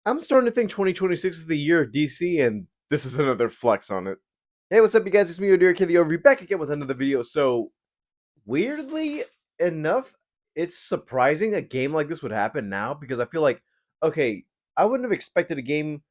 I'm starting to think 2026 is the year of DC, and this is another flex on it. Hey, what's up, you guys? It's me, Odir Kid the Overview, back again with another video. So, weirdly enough, it's surprising a game like this would happen now because I feel like, okay, I wouldn't have expected a game,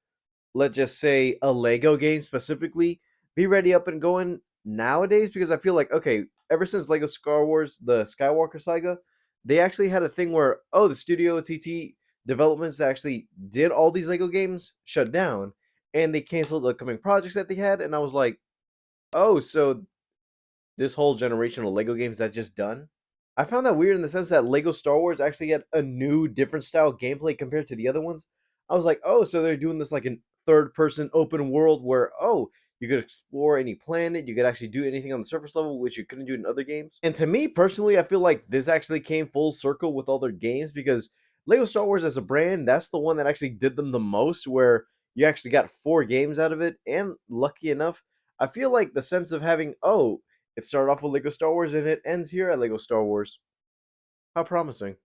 let's just say a Lego game specifically, be ready up and going nowadays because I feel like, okay, ever since Lego Star Wars, the Skywalker saga, they actually had a thing where, oh, the Studio TT developments that actually did all these Lego games shut down and they canceled the upcoming projects that they had. And I was like, oh, so this whole generation of Lego games that's just done. I found that weird in the sense that Lego Star Wars actually had a new, different style gameplay compared to the other ones. I was like, oh, so they're doing this like in third person open world where, oh, you could explore any planet, you could actually do anything on the surface level, which you couldn't do in other games. And to me personally, I feel like this actually came full circle with all their games because Lego Star Wars as a brand, that's the one that actually did them the most, where you actually got 4 games out of it. And lucky enough, I feel like the sense of having, oh, it started off with Lego Star Wars and it ends here at Lego Star Wars. How promising.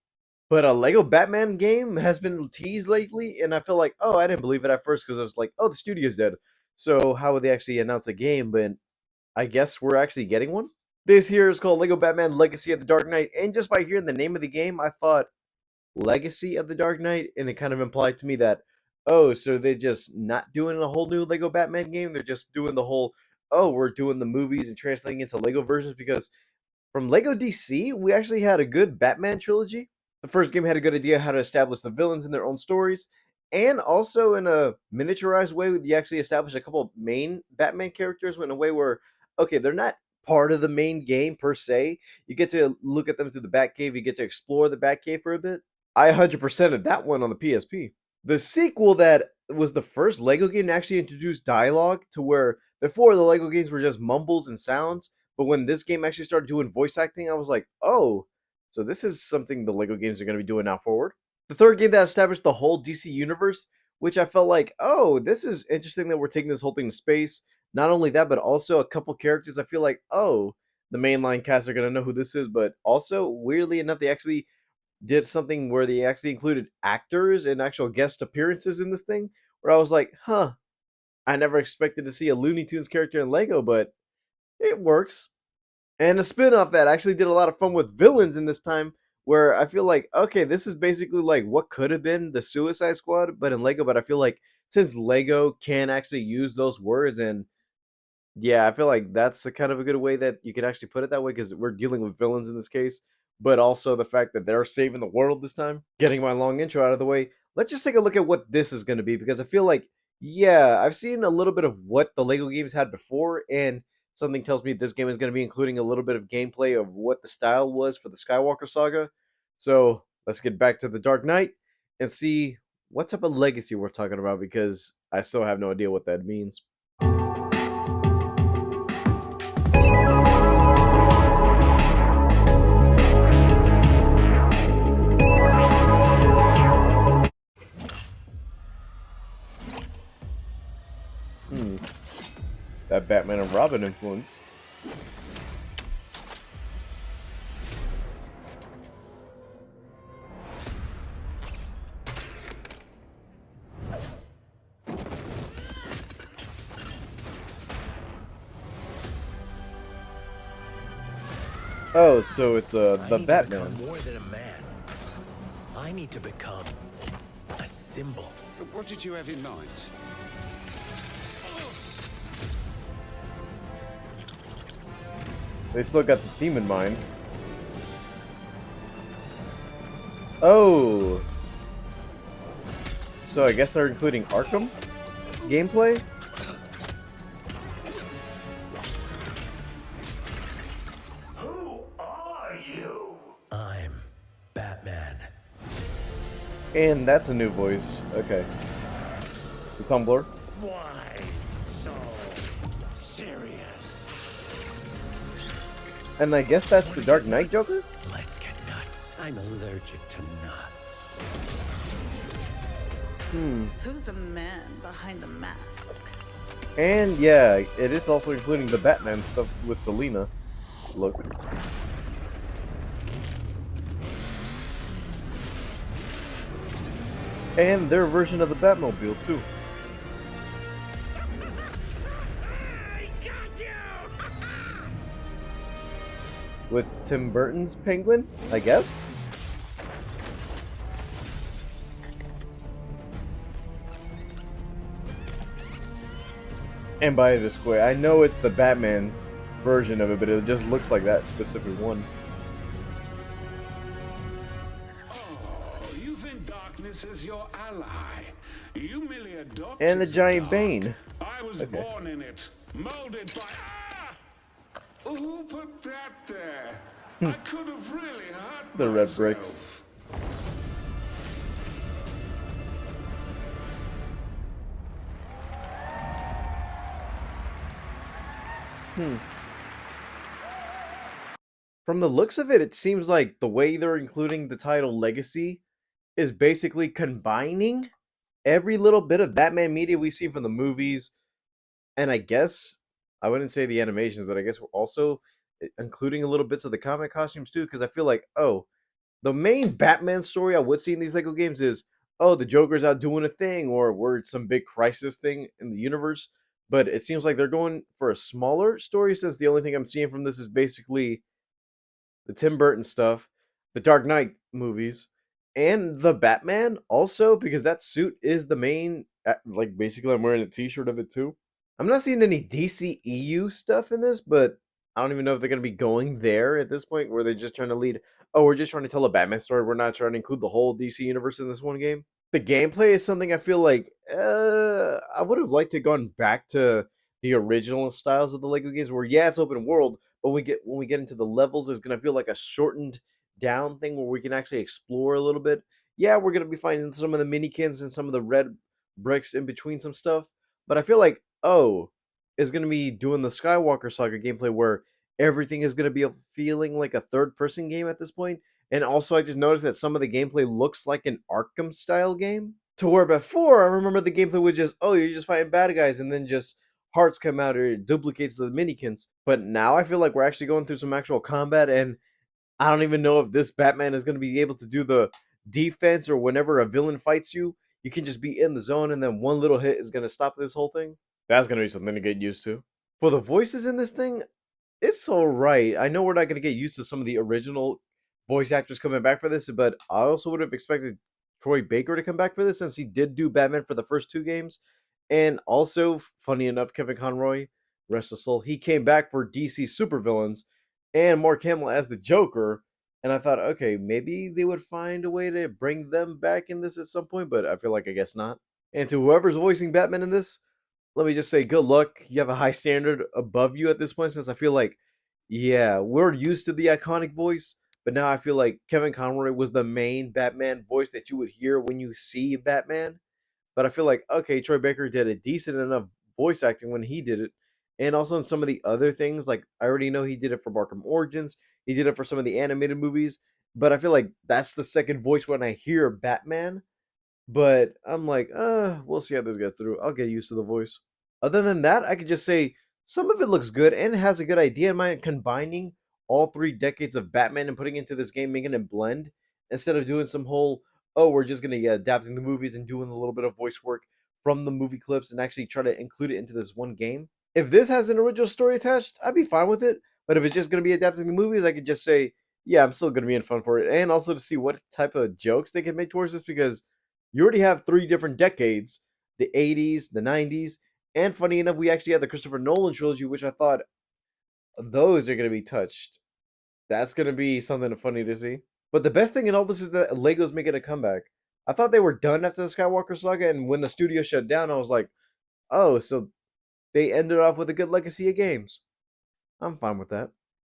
But a Lego Batman game has been teased lately, and I feel like, oh, I didn't believe it at first because I was like, oh, the studio's dead. So how would they actually announce a game? But I guess we're actually getting one. This here is called Lego Batman Legacy of the Dark Knight, and just by hearing the name of the game, I thought Legacy of the Dark Knight, and it kind of implied to me that, oh, so they're just not doing a whole new Lego Batman game. They're just doing the whole, oh, we're doing the movies and translating into Lego versions because from Lego DC, we actually had a good Batman trilogy. The first game had a good idea how to establish the villains in their own stories, and also in a miniaturized way, you actually establish a couple of main Batman characters in a way where, okay, they're not part of the main game per se. You get to look at them through the Batcave, you get to explore the Batcave for a bit. I 100%ed that one on the PSP. The sequel that was the first Lego game to actually introduce dialogue to where before the Lego games were just mumbles and sounds, but when this game actually started doing voice acting, I was like, oh, so this is something the Lego games are going to be doing now forward. The third game that established the whole DC universe, which I felt like, oh, this is interesting that we're taking this whole thing to space. Not only that, but also a couple characters I feel like, oh, the mainline cast are going to know who this is, but also, weirdly enough, they actually did something where they actually included actors and actual guest appearances in this thing, where I was like, huh, I never expected to see a Looney Tunes character in Lego, but it works. And a spin-off that actually did a lot of fun with villains in this time, where I feel like, okay, this is basically like what could have been the Suicide Squad, but in Lego. But I feel like since Lego can actually use those words, and yeah, I feel like that's a kind of a good way that you could actually put it that way because we're dealing with villains in this case, but also the fact that they're saving the world this time. Getting my long intro out of the way, let's just take a look at what this is going to be because I feel like, yeah, I've seen a little bit of what the Lego games had before, and something tells me this game is going to be including a little bit of gameplay of what the style was for the Skywalker saga. So let's get back to the Dark Knight and see what type of legacy we're talking about because I still have no idea what that means. Hmm. That Batman and Robin influence. Oh, so it's I the need to become Batman. more than a man. I need to become a symbol. What did you have in mind? They still got the theme in mind. Oh, so I guess they're including Arkham gameplay. Who are you? I'm Batman. And that's a new voice. Okay. The Tumblr. Why so serious? And I guess that's the Dark Knight Joker? Let's get nuts. I'm allergic to nuts. Who's the man behind the mask? And yeah, it is also including the Batman stuff with Selina. Look. And their version of the Batmobile too. I got you! With Tim Burton's Penguin, I guess. And by this way, I know it's the Batman's version of it, but it just looks like that specific one. Oh, you think darkness is your ally? You merely adopted And a the giant dark. Bane. I was Okay. born in it, molded by. Ah! Who put that there? I could have really hurt The red bricks. myself. From the looks of it, it seems like the way they're including the title Legacy is basically combining every little bit of Batman media we see from the movies, and I guess I wouldn't say the animations, but I guess we're also including a little bits of the comic costumes too, because I feel like, oh, the main Batman story I would see in these Lego games is, oh, the Joker's out doing a thing, or we're some big crisis thing in the universe. But it seems like they're going for a smaller story, since the only thing I'm seeing from this is basically the Tim Burton stuff, the Dark Knight movies, and the Batman also, because that suit is the main. Like, basically, I'm wearing a T-shirt of it too. I'm not seeing any DCEU stuff in this, but I don't even know if they're going to be going there at this point, where they're just trying to lead. Oh, we're just trying to tell a Batman story. We're not trying to include the whole DC universe in this one game. The gameplay is something I feel like I would have liked to gone back to the original styles of the Lego games, where it's open world, but when we get into the levels, it's gonna feel like a shortened down thing where we can actually explore a little bit. Yeah, we're gonna be finding some of the minikins and some of the red bricks in between some stuff, but I feel like, oh, it's gonna be doing the Skywalker Saga gameplay where everything is gonna be feeling like a third person game at this point. And also, I just noticed that some of the gameplay looks like an Arkham style game. To where before, I remember the gameplay was just, oh, you're just fighting bad guys, and then just hearts come out or it duplicates the minikins. But now I feel like we're actually going through some actual combat, and I don't even know if this Batman is going to be able to do the defense, or whenever a villain fights you, you can just be in the zone, and then one little hit is going to stop this whole thing. That's going to be something to get used to. For the voices in this thing, it's all right. I know we're not going to get used to some of the original voice actors coming back for this, but I also would have expected Troy Baker to come back for this, since he did do Batman for the first two games. And also, funny enough, Kevin Conroy, rest his soul, he came back for DC supervillains and Mark Hamill as the Joker. And I thought, okay, maybe they would find a way to bring them back in this at some point, but I feel like I guess not. And to whoever's voicing Batman in this, let me just say good luck. You have a high standard above you at this point, since I feel like, yeah, we're used to the iconic voice, but now I feel like Kevin Conroy was the main Batman voice that you would hear when you see Batman. But I feel like, okay, Troy Baker did a decent enough voice acting when he did it. And also in some of the other things, like I already know he did it for Arkham Origins, he did it for some of the animated movies. But I feel like that's the second voice when I hear Batman. But I'm like, we'll see how this gets through. I'll get used to the voice. Other than that, I could just say some of it looks good and has a good idea in mind, combining all three decades of Batman and putting into this game, making it blend instead of doing some whole, oh, we're just gonna adapting the movies and doing a little bit of voice work from the movie clips and actually try to include it into this one game. If this has an original story attached, I'd be fine with it. But if it's just gonna be adapting the movies, I could just say, yeah, I'm still gonna be in fun for it, and also to see what type of jokes they can make towards this, because you already have three different decades: the 80s, the 90s, and funny enough, we actually have the Christopher Nolan trilogy, which I thought those are going to be touched. That's going to be something funny to see. But the best thing in all this is that Lego's making a comeback. I thought they were done after the Skywalker saga, and when the studio shut down, I was like, oh, so they ended off with a good legacy of games. I'm fine with that.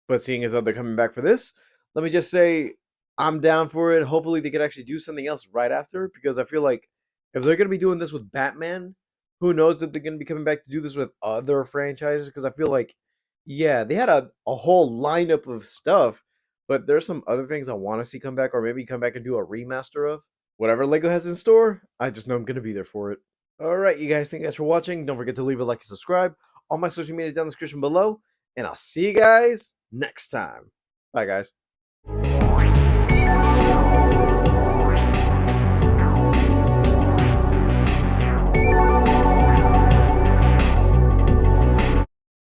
But seeing as though they're coming back for this, let me just say I'm down for it. Hopefully, they could actually do something else right after, because I feel like if they're going to be doing this with Batman, who knows that they're going to be coming back to do this with other franchises? Because I feel like, yeah, they had a whole lineup of stuff, but there's some other things I want to see come back, or maybe come back and do a remaster of. Whatever Lego has in store, I just know I'm going to be there for it. All right, you guys, thank you guys for watching. Don't forget to leave a like and subscribe. All my social media is down in the description below, and I'll see you guys next time. Bye, guys.